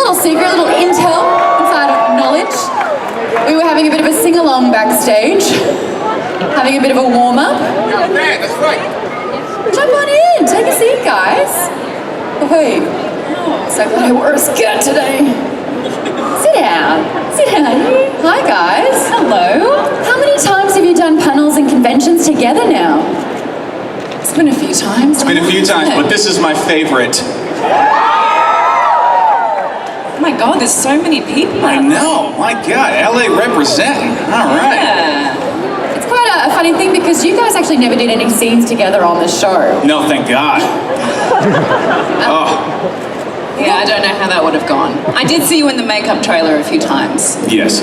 little secret, a little intel inside of knowledge. We were having a bit of a sing-along backstage, having a bit of a warm-up. Oh man, that's right. Jump on in, take a seat, guys. Oh, hey, so glad I wore a skirt today. Sit down. Hi, guys. Hello. How many times have you done panels and conventions together now? It's been a few times. It's been a few times, but this is my favorite. Oh my God, there's so many people. I know, my God, LA representing. All right. Yeah. It's quite a funny thing because you guys actually never did any scenes together on the show. No, thank God. Oh, Yeah, I don't know how that would have gone. I did see you in the makeup trailer a few times. yes.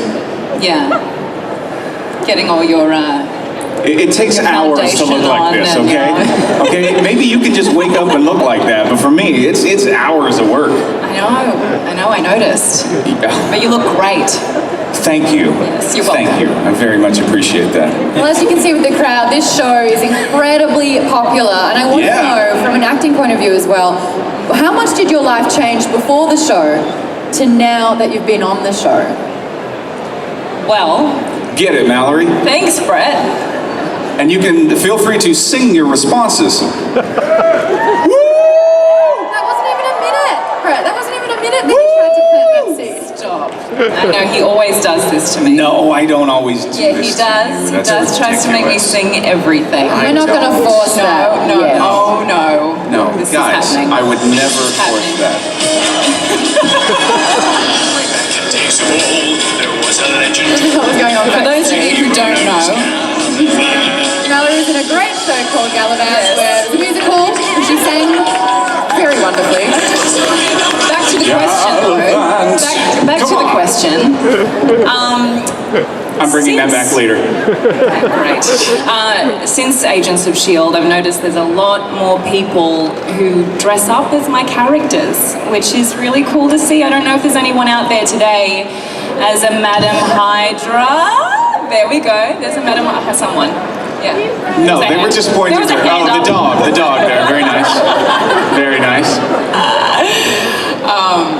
Yeah. Getting all your, It takes Your hours to foundation look like on this, and, okay? Okay, maybe you can just wake up and look like that, but for me, it's hours of work. I know, I noticed. But you look great. Thank you. Yes, you're welcome. Thank you. I very much appreciate that. Well, as you can see with the crowd, this show is incredibly popular, and I want to know, from an acting point of view as well, how much did your life change before the show to now that you've been on the show? Well, Get it, Mallory. thanks, Brett. And you can feel free to sing your responses. That wasn't even a minute, Brett. That wasn't even a minute that you tried to plant that seed. Stop. I know, he always does this to me. No, I don't always do Yeah, this. he does. He That's does. Tries to make me ridiculous. sing everything. We're not going to force that. No, yet. No, This guys, is happening. I would never force Happening. that. This is what was going on For those of you who don't know, Mallory was in a great show called Gallivant, where it was a musical, and she sang very wonderfully. back to the question though. Back to the question. I'm bringing that back later. Great. Since Agents of S.H.I.E.L.D, I've noticed there's a lot more people who dress up as my characters, which is really cool to see. I don't know if there's anyone out there today as a Madam Hydra. There we go. There's a Madam Hydra. Someone. Yeah. No, There's a they were hand. just pointing There was a there. hand Oh, up. the dog there. Very nice. Very nice.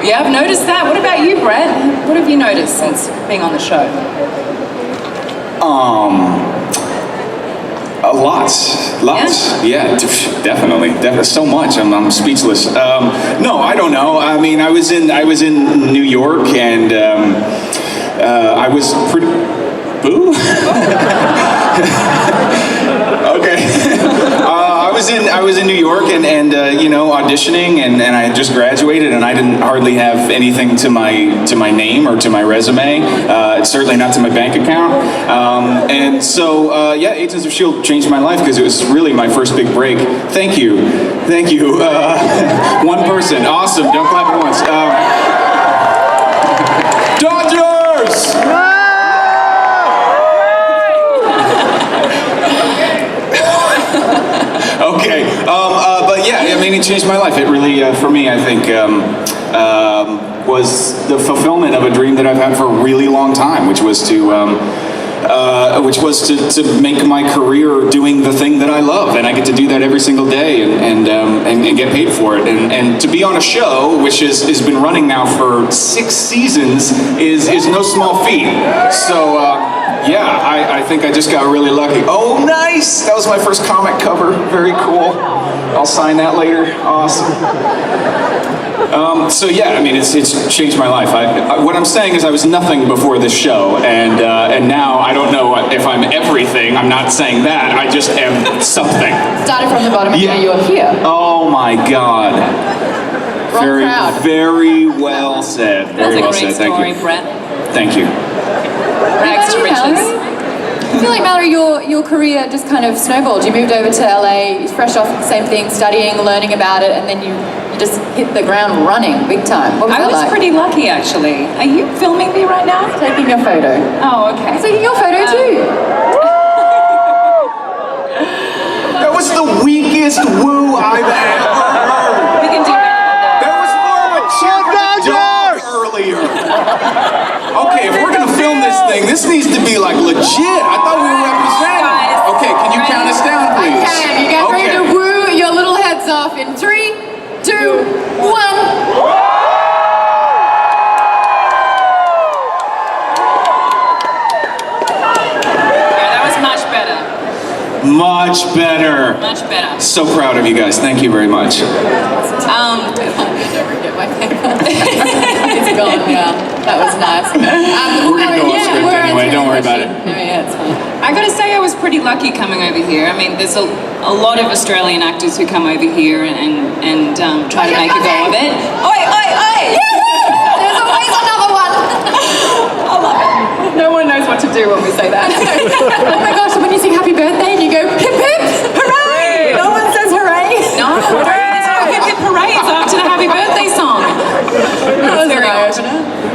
Yeah, I've noticed that. What about you, Brett? What have you noticed since being on the show? Lots. Yeah, definitely. So much. I'm speechless. No, I don't know. I mean, I was in New York, and I was pretty. Boo. Okay. I was in New York and you know, auditioning, and I had just graduated, and I didn't hardly have anything to my name or to my resume. Certainly not to my bank account. And so yeah, Agents of S.H.I.E.L.D. changed my life because it was really my first big break. Thank you. One person, awesome. Don't clap at once. Dodgers. Okay, but yeah, I mean, it changed my life. It really, for me, I think, was the fulfillment of a dream that I've had for a really long time, which was to make my career doing the thing that I love, and I get to do that every single day, and get paid for it, and to be on a show which has been running now for 6 seasons is no small feat. So. Yeah, I think I just got really lucky. Oh, nice! That was my first comic cover. Very cool. I'll sign that later. Awesome. So yeah, I mean, it's changed my life. What I'm saying is I was nothing before this show, and now I don't know if I'm everything. I'm not saying that. I just am something. Started from the bottom and now you are here. Oh my God. Wrong crowd. Very well said. Very well said. That's a great story, Thank you. Brett. Thank you. Rags to riches. I feel like, Mallory, your career just kind of snowballed. You moved over to LA, fresh off the same thing, studying, learning about it, and then you just hit the ground running big time. What was I that was like? pretty lucky, actually. Are you filming me right now? Taking your photo. Oh, okay. Taking your photo too. That was the weakest woo I've ever heard. We can do better than that. That was more of a cheer for the dog earlier. Okay, if we're gonna film this thing, this needs to be like legit. I thought we were representing. Guys, Okay, can you count us down, please? Okay, you get ready to woo your little heads off in 3, 2, 1. Much better. Much better. So proud of you guys. Thank you very much. Never get my paper. It's gone now. That was nice. We're going to go off script anyway. Don't worry about it. No, yeah, it's fine. I gotta say, I was pretty lucky coming over here. I mean, there's a lot of Australian actors who come over here and try to make a go of it. Oi, oi, oi! There's always another one. I love it. No one knows what to do when we say that. Oh my gosh, when you sing happy birthday and you go hip hip, hooray! No one says hooray. No, it's not hip hip hooray, it's after the happy birthday song. That was very an odd.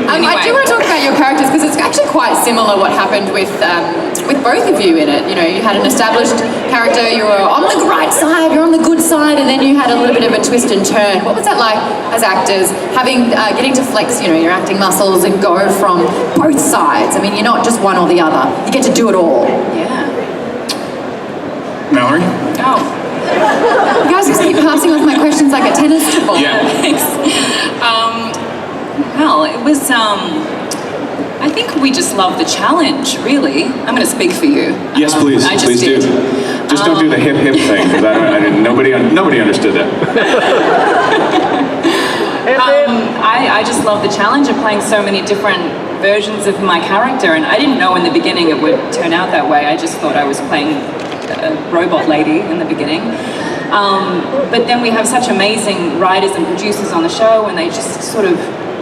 I do want to talk about your characters because it's actually quite similar what happened with both of you in it. You know, you had an established character, you were on the right side, you're on the good side, and then you had a little bit of a twist and turn. What was that like as actors, getting to flex, you know, your acting muscles and go from both sides? I mean, you're not just one or the other. You get to do it all. Yeah. Mallory? Oh. You guys just keep passing off my questions like a tennis ball. Yeah. Thanks. Well, it was, I think we just love the challenge, really. I'm going to speak for you. Yes, please. I just Please did. do. Just don't do the hip hip thing, because nobody understood that. I just love the challenge of playing so many different versions of my character, and I didn't know in the beginning it would turn out that way. I just thought I was playing a robot lady in the beginning. But then we have such amazing writers and producers on the show, and they just sort of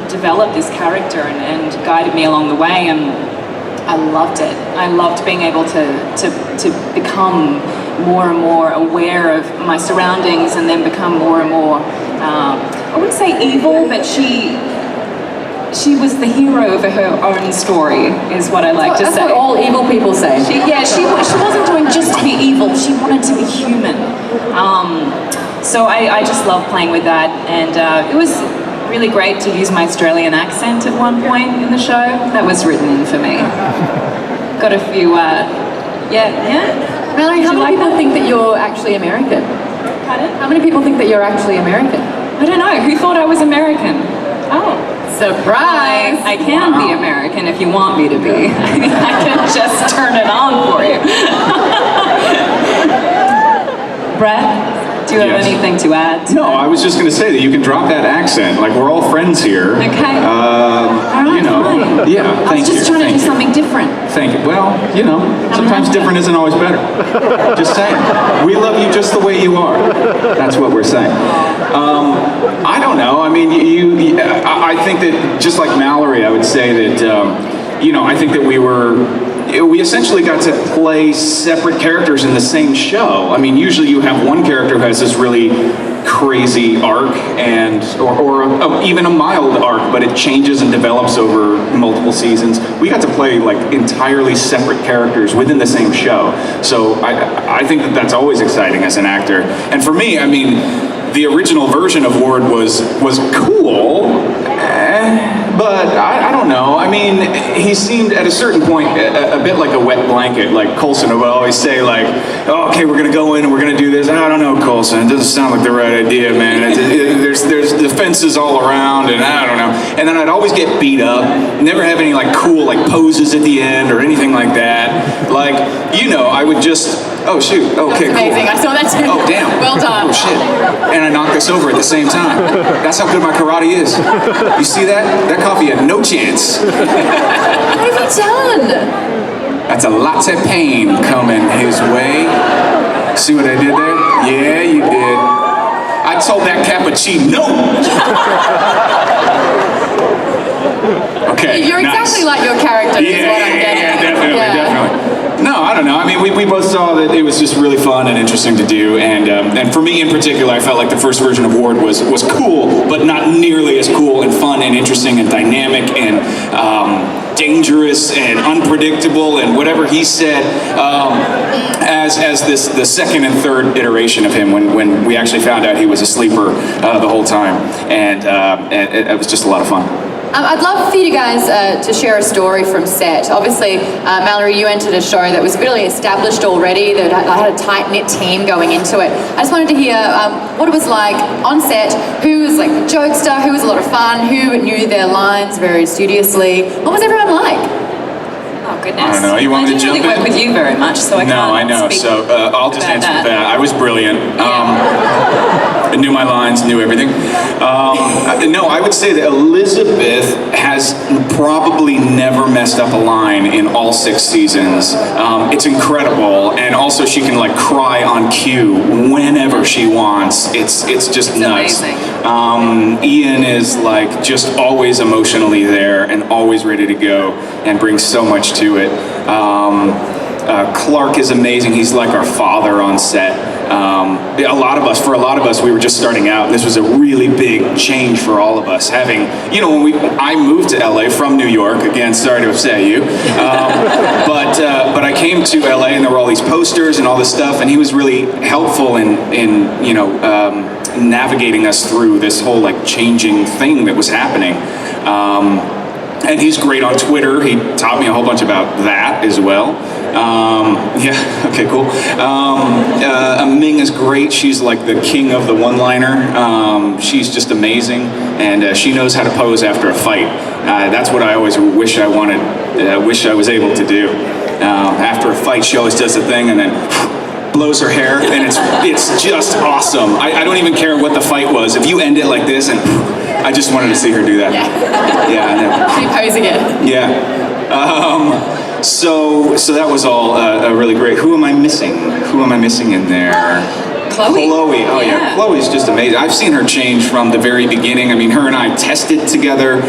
developed this character and guided me along the way, and I loved it. I loved being able to become more and more aware of my surroundings, and then become more and more, I wouldn't say evil, but she was the hero of her own story, is what I like to say. That's what all evil people say. She wasn't doing just to be evil, she wanted to be human. So I just love playing with that, and it was really great to use my Australian accent at one point in the show. That was written in for me. Got a few, Mallory, how many people think that you're actually American? Pardon? How many people think that you're actually American? I don't know, who thought I was American? Oh. Surprise! I can be American if you want me to be. I can just turn it on for you. Brett, do you have Yes. anything to add? No, I was just going to say that you can drop that accent. Like, we're all friends here. Okay. You know, fine. yeah, I thank was you. just trying to do something different. Thank you. Well, you know, sometimes different isn't always better. Just saying. We love you just the way you are. That's what we're saying. I don't know. I mean, I think that, just like Mallory, I would say that, you know, I think that we essentially got to play separate characters in the same show. I mean, usually you have one character who has this really crazy arc, or even a mild arc, but it changes and develops over multiple seasons. We got to play like entirely separate characters within the same show. So I think that that's always exciting as an actor. And for me, I mean, the original version of Ward was cool, but I don't know. I mean, he seemed at a certain point a bit like a wet blanket. Like Coulson would always say, like, oh, okay, we're gonna go in and we're gonna do this. I don't know, Coulson, it doesn't sound like the right idea, man. There's the fences all around, and I don't know. And then I'd always get beat up. Never have any like cool like poses at the end or anything like that. Like, you know, I would just, oh shoot, okay, That's amazing. cool. I saw that too. Oh damn. Well done. Oh shit. And I knocked this over at the same time. That's how good my karate is. You see that? That coffee had no chance. What have you done? That's a lot of pain coming his way. See what I did there? Yeah, you did. I told that cappuccino. Okay. You're nice. exactly like your character, is what I'm getting. Yeah, definitely, Yeah. definitely. No, I don't know. I mean, we both saw that it was just really fun and interesting to do, and for me in particular, I felt like the first version of Ward was cool, but not nearly as cool and fun and interesting and dynamic and dangerous and unpredictable and whatever he said as the second and third iteration of him when we actually found out he was a sleeper the whole time, and it was just a lot of fun. I'd love for you guys to share a story from set. Obviously, Mallory, you entered a show that was really established already, that had a tight-knit team going into it. I just wanted to hear what it was like on set, who was like the jokester, who was a lot of fun, who knew their lines very studiously. What was everyone like? Oh goodness. I don't know. You want me to jump I didn't really work in? with you very much, so I can't No, I know. speak So I'll just about answer that. I was brilliant. I knew my lines, knew everything. No, I would say that Elizabeth has probably never messed up a line in all 6 seasons. It's incredible, and also she can like cry on cue whenever she wants. It's just nuts. amazing. Ian is like just always emotionally there and always ready to go and brings so much to it. Clark is amazing. He's like our father on set. For a lot of us, we were just starting out, and this was a really big change for all of us. Having, when I moved to LA from New York, again, sorry to upset you, but I came to LA and there were all these posters and all this stuff, and he was really helpful in navigating us through this whole like changing thing that was happening. And he's great on Twitter. He taught me a whole bunch about that as well. Yeah, okay, cool. Ming is great. She's like the king of the one-liner. She's just amazing, and she knows how to pose after a fight. That's what I always wish I was able to do. After a fight, she always does the thing and then blows her hair, and it's just awesome. I don't even care what the fight was. If you end it like this, and I just wanted to see her do that. Yeah, I know. Keep posing it. Yeah. So that was all really great. Who am I missing? Who am I missing in there? Chloe. Oh yeah. Chloe's just amazing. I've seen her change from the very beginning. I mean, her and I tested together.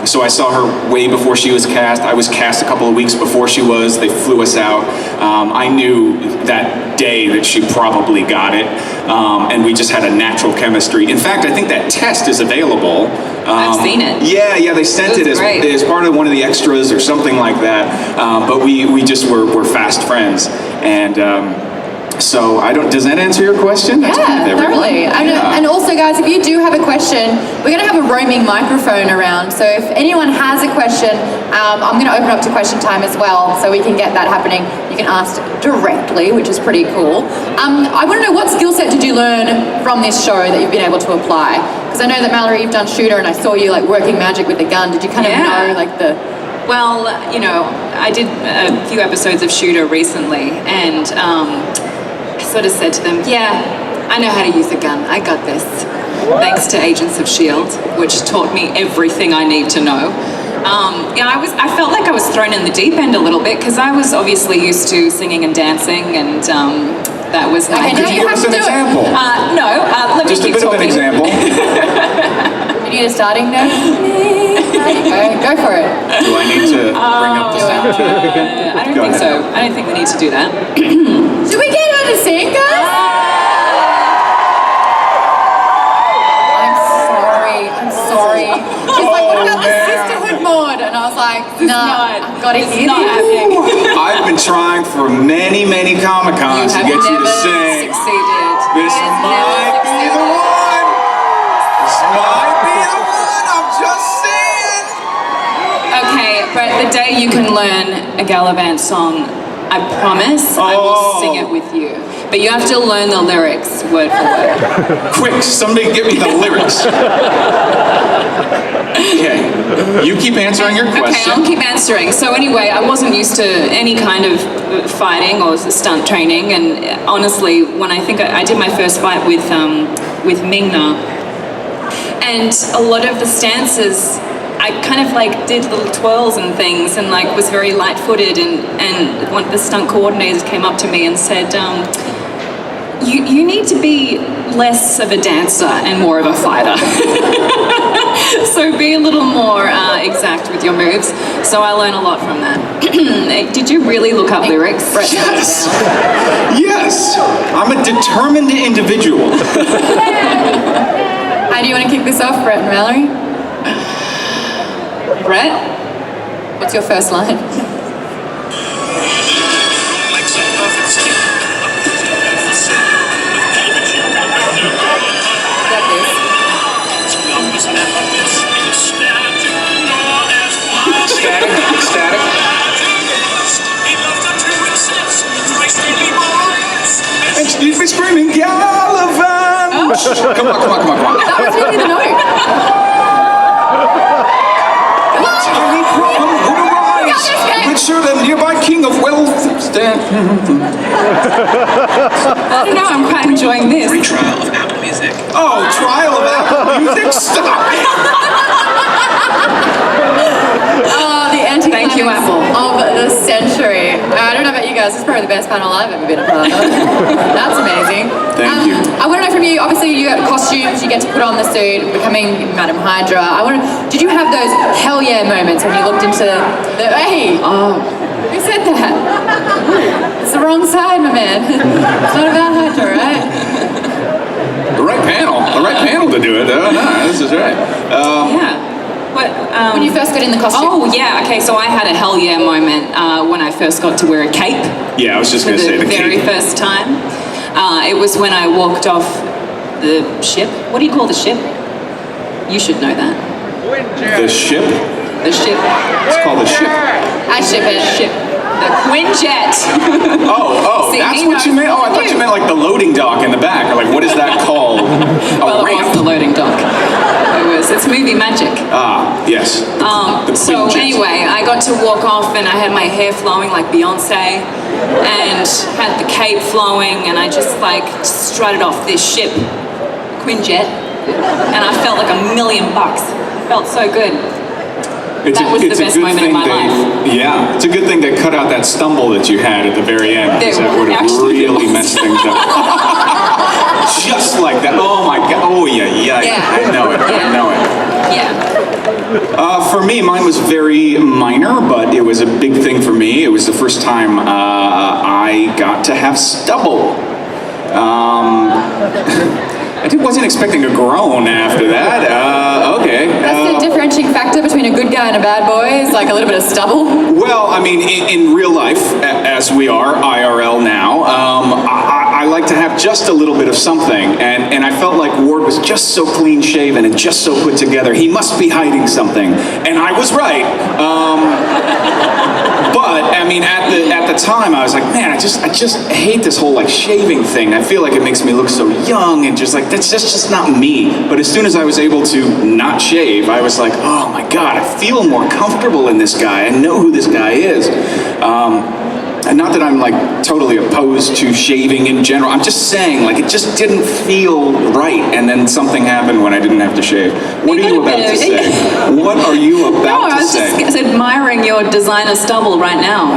So I saw her way before she was cast. I was cast a couple of weeks before she was. They flew us out. I knew that day that she probably got it. And we just had a natural chemistry. In fact, I think that test is available. I've seen it. Yeah, they sent it as part of one of the extras or something like that. But we just were fast friends. And so does that answer your question? Yeah, totally. And also, guys, if you do have a question, we're going to have a roaming microphone around. So if anyone has a question, I'm going to open up to question time as well, so we can get that happening. You can ask directly, which is pretty cool. I want to know, what skill set did you learn from this show that you've been able to apply? Because I know that, Mallory, you've done shooter, and I saw you like working magic with the gun. Did you kind of know like the... Well, I did a few episodes of Shooter recently, and I sort of said to them, yeah, I know how to use a gun. I got this. Thanks to Agents of S.H.I.E.L.D, which taught me everything I need to know. I felt like I was thrown in the deep end a little bit, because I was obviously used to singing and dancing, and that was my... Could you give us an example? No, let me just keep a bit talking. of an example. You need a starting note? Go for it. Do I need to bring up the sound? I don't think so. I don't think we need to do that. Should we get her to sing, guys? I'm sorry. She's like, what about the sisterhood mod? And I was like, nah, I've got to hear this. I've been trying for many, many Comic-Cons to get you to sing. Succeeded. This might be the one. This might be the one. I'm just saying. Okay, but the day you can learn a Gallivant song, I promise I will sing it with you. But you have to learn the lyrics word for word. Quick, somebody give me the lyrics. Okay, you keep answering your question. Okay, I'll keep answering. So anyway, I wasn't used to any kind of fighting or stunt training, and honestly, when I did my first fight with Ming-Na, and a lot of the stances, I kind of like did little twirls and things, and like was very light-footed, and one of the stunt coordinators came up to me and said, you need to be less of a dancer and more of a fighter. So be a little more exact with your moves. So I learned a lot from that. Did you really look up lyrics? Yes. Yes. I'm a determined individual. How do you want to kick this off, Brett and Mallory? Brett? What's your first line? Static. And you'd be screaming, Gallivant! Oh. Come on. That was really the note. Tiny problem would arise picture the nearby king of wealth stand. I don't know, I'm quite enjoying this. Free trial of Apple Music. Oh, trial of Apple Music? Stop it! Oh, the Thank you, Apple. of the century. I don't know about you guys, it's probably the best panel I've ever been a part of. That's amazing. Thank you. I want to know from you, obviously you got costumes, you get to put on the suit, becoming Madam Hydra. Did you have those hell yeah moments when you looked into the, hey, who said that? It's the wrong side, my man. It's not about Hydra, right? The right panel to do it, though. No, this is right. Yeah. What, When you first got in the costume. Oh, yeah, okay, so I had a hell yeah moment when I first got to wear a cape. Yeah, I was just For going to say the the very cape. first time. It was when I walked off the ship. What do you call the ship? You should know that. The ship? The ship. It's called a ship. I ship it. Ship. The Quinjet. Oh, See, that's he what you knows meant? Oh, I thought you meant like the loading dock in the back. Or like, what is that called? Well, it was the loading dock. It's movie magic. Ah, yes. The So Quinjet. anyway, I got to walk off and I had my hair flowing like Beyonce and had the cape flowing and I just like strutted off this ship, Quinjet, and I felt like $1,000,000. Felt so good. That was the best good moment in thing my life. Yeah, it's a good thing they cut out that stumble that you had at the very end, because that would have Actually, really it was. messed things up. Just like that. Oh my God. Oh yeah. I know it. I know it. Yeah. For me, mine was very minor, but it was a big thing for me. It was the first time I got to have stubble. I wasn't expecting a groan after that. Okay. That's the differentiating factor between a good guy and a bad boy, is like a little bit of stubble. Well, I mean, in real life, as we are, IRL now, I like to have just a little bit of something, and I felt like Ward was just so clean shaven and just so put together. He must be hiding something, and I was right. But I mean, at the time, I was like, man, I just hate this whole like shaving thing. I feel like it makes me look so young, and just like that's just not me. But as soon as I was able to not shave, I was like, oh my God, I feel more comfortable in this guy. I know who this guy is. And not that I'm like totally opposed to shaving in general. I'm just saying, like, it just didn't feel right. And then something happened when I didn't have to shave. What are you about to say? What are you No, about I to was say? just admiring your designer stubble right now.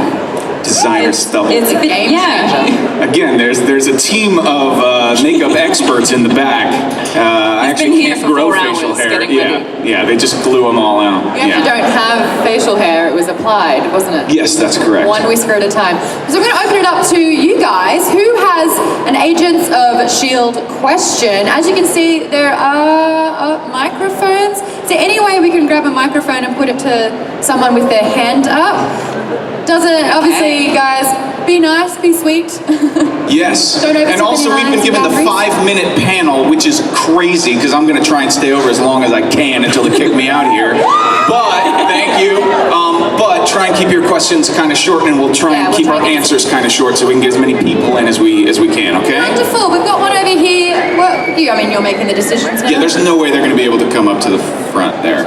Designer stubble. It's a bit, yeah. Again, there's a team of makeup experts in the back. I He's been actually here can't for grow 4 facial hours hair. getting ready. Yeah, they just glue them all out. You actually don't have facial hair, it was applied, wasn't it? Yes, that's correct. One whisker at a time. So we're going to open it up to you guys. Who has an Agents of S.H.I.E.L.D. question? As you can see, there are microphones. Is there any way we can grab a microphone and put it to someone with their hand up? Doesn't, obviously, guys, be nice, be sweet. Yes. Don't overstep And also, any we've been lines given the and boundaries. 5-minute panel, which is crazy because I'm going to try and stay over as long as I can until they kick me out here. But, thank you. But try and keep your questions kind of short, and we'll try and we'll keep try our and get- answers kind of short so we can get as many people in as we can, okay? Wonderful. We've got one over here. Well, you're making the decisions now. Yeah, there's no way they're going to be able to come up to the front there.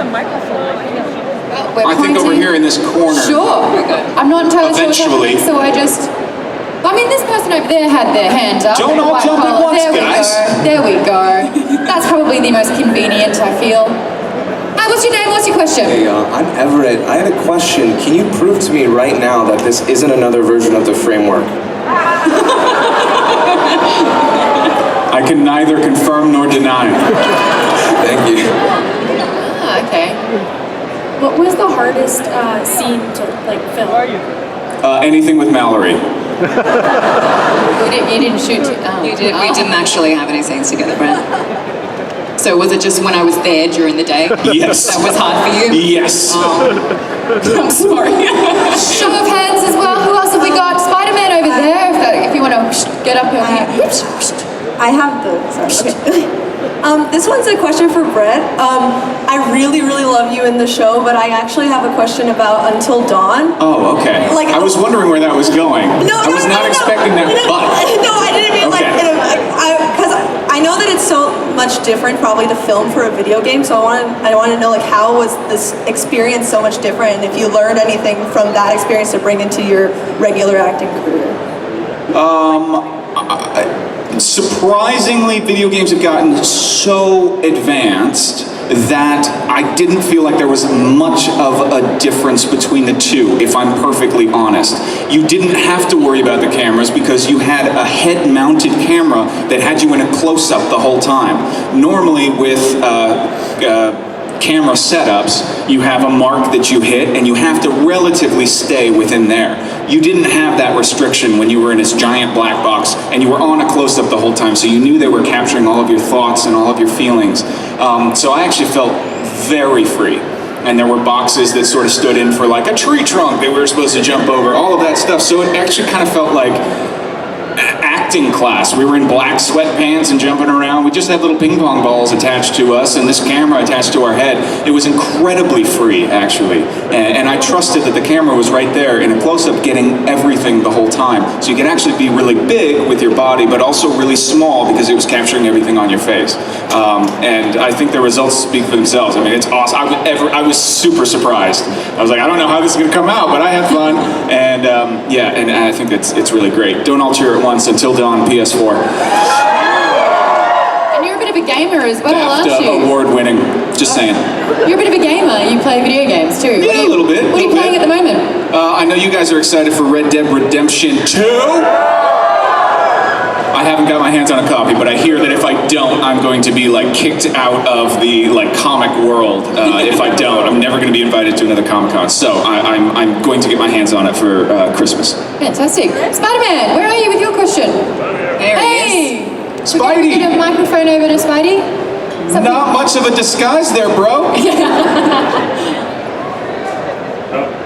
We're I think over pointing- here in this corner. Sure. I'm not entirely Eventually. sure what's happening, so I just... I mean, this person over there had their hand up. Don't all White jump at collar. once, there guys. There we go. That's probably the most convenient, I feel. Hi, what's your name? What's your question? Hey, I'm Everett. I had a question. Can you prove to me right now that this isn't another version of the framework? I can neither confirm nor deny. Thank you. Ah, okay. What was the hardest scene to like film? Anything with Mallory. You didn't shoot... We didn't actually have any scenes together, Brent. So was it just when I was there during the day? Yes. That was hard for you? Yes. I'm sorry. Show of hands as well. Who else have we got? Spider-Man over there, if you want to get up here. I have the. Sorry. Okay. This one's a question for Brett. I really, really love you in the show, but I actually have a question about Until Dawn. Oh, okay. Like- I was wondering where that was going. I was not expecting that, but... No, I didn't mean Okay. because I I know that it's so much different probably to film for a video game, so I want to know like how was this experience so much different, and if you learned anything from that experience to bring into your regular acting career. Surprisingly, video games have gotten so advanced that I didn't feel like there was much of a difference between the two, if I'm perfectly honest. You didn't have to worry about the cameras because you had a head-mounted camera that had you in a close-up the whole time. Normally with camera setups, you have a mark that you hit and you have to relatively stay within there. You didn't have that restriction when you were in this giant black box and you were on a close-up the whole time, so you knew they were capturing all of your thoughts and all of your feelings. So I actually felt very free. And there were boxes that sort of stood in for like a tree trunk that we were supposed to jump over, all of that stuff. So it actually kind of felt like acting class. We were in black sweatpants and jumping around. We just had little ping pong balls attached to us and this camera attached to our head. It was incredibly free, actually. And I trusted that the camera was right there in a close-up getting everything the whole time. So you could actually be really big with your body, but also really small because it was capturing everything on your face. And I think the results speak for themselves. I mean, it's awesome. I was super surprised. I was like, I don't know how this is going to come out, but I had fun. And yeah, and I think it's really great. Don't all cheer at once. Until Dawn, PS4. And you're a bit of a gamer as well, aren't you? Award-winning. Just saying. You're a bit of a gamer. You play video games too. Yeah, a little bit. What are you playing at the moment? I know you guys are excited for Red Dead Redemption 2. I haven't got my hands on a copy, but I hear that if I don't, I'm going to be like kicked out of the like comic world. If I don't, I'm never going to be invited to another Comic-Con. So I'm going to get my hands on it for Christmas. Fantastic. Spider-Man, where are you with your question? There he is. Spidey! Get a microphone over to Spidey. Not much of a disguise there, bro.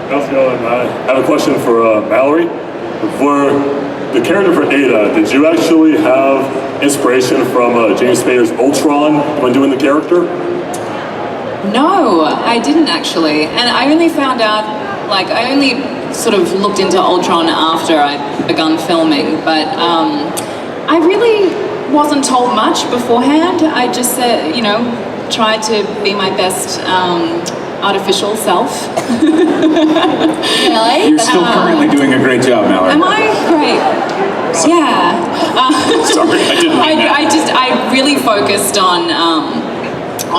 How's it going? I have a question for Mallory. For the character for Ada, did you actually have inspiration from James Spader's Ultron when doing the character? No, I didn't actually. And I only found out, like, I only sort of looked into Ultron after I'd begun filming, but I really wasn't told much beforehand. I just, tried to be my best artificial self. Really? You're still currently doing a great job, Mallory. Am I? Great. Yeah. Sorry, I didn't mean that. I really focused on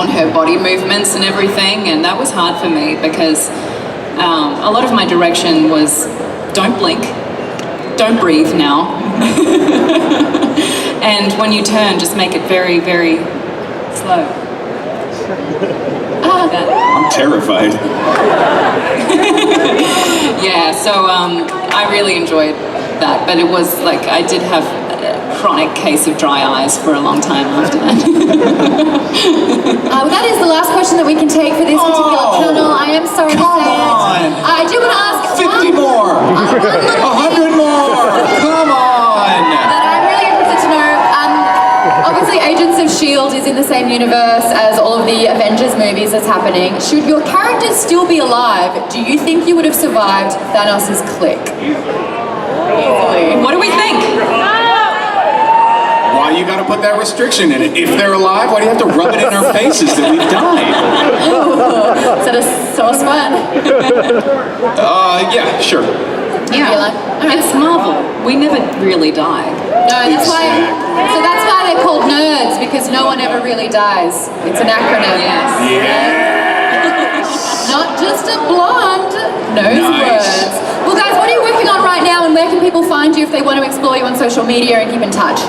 her body movements and everything, and that was hard for me because a lot of my direction was don't blink, don't breathe now, and when you turn, just make it very, very slow. I'm terrified. Yeah, so I really enjoyed that, but it was like I did have a chronic case of dry eyes for a long time after that. Well, that is the last question that we can take for this particular panel. I am sorry to say it. I do want to ask 50 more! 100 more! Come on! But I'm really interested to know, obviously Agents of S.H.I.E.L.D. is in the same universe as all of the Avengers movies that's happening. Should your characters still be alive, do you think you would have survived Thanos' clique? What do we think? Why you gotta put that restriction in it? If they're alive, why do you have to rub it in our faces that we've died? Is that a sauce fun? Yeah, sure. Yeah, it's Marvel. We never really die. No, that's why. So that's why they're called nerds, because no one ever really dies. It's an acronym. Yes. Not just a blonde knows words. Well, guys, what are you working on right now, and where can people find you if they want to explore you on social media and keep in touch?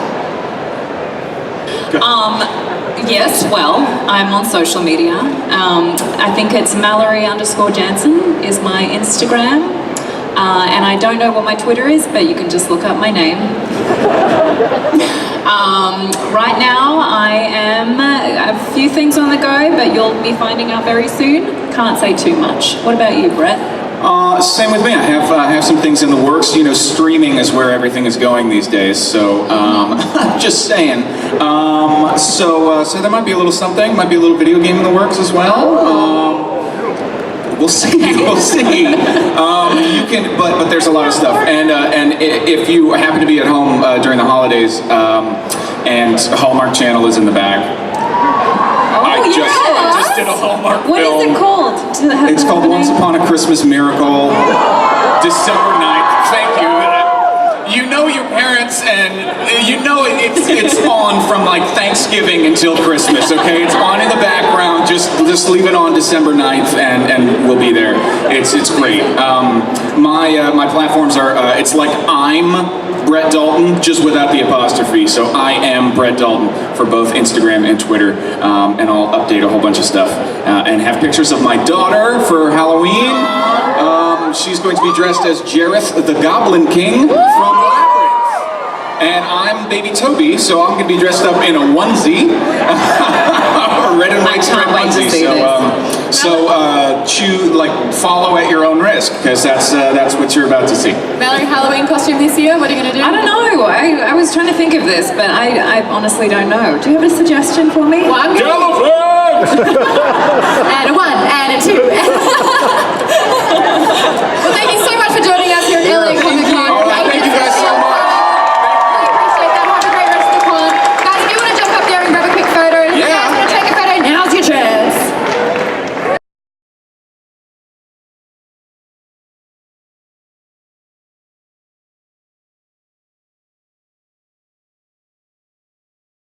Yes, well, I'm on social media. I think it's Mallory_Jansen is my Instagram. And I don't know what my Twitter is, but you can just look up my name. Right now, I am a few things on the go, but you'll be finding out very soon. Can't say too much. What about you, Brett? Same with me. I have some things in the works. You know, streaming is where everything is going these days. So, just saying. So there might be a little something. Might be a little video game in the works as well. We'll see. We'll see. You can, but there's a lot of stuff. And if you happen to be at home during the holidays, and Hallmark Channel is in the back. I just did a Hallmark film. What is it called? It's called Once Upon a Christmas Miracle, December 9th. Thank you. You know your parents, and you know it's on from like Thanksgiving until Christmas, okay? It's on in the background. Just leave it on December 9th, and we'll be there. It's great. My platforms are it's like I'm Brett Dalton, just without the apostrophe. So I am Brett Dalton for both Instagram and Twitter, and I'll update a whole bunch of stuff and have pictures of my daughter for Halloween. She's going to be dressed as Jareth the Goblin King from Labyrinth. And I'm baby Toby, so I'm going to be dressed up in a onesie. A red and white striped onesie. Follow at your own risk, because that's what you're about to see. Mallory, Halloween costume this year? What are you going to do? I don't know. I was trying to think of this, but I honestly don't know. Do you have a suggestion for me? Well, I'm gonna... Elephant!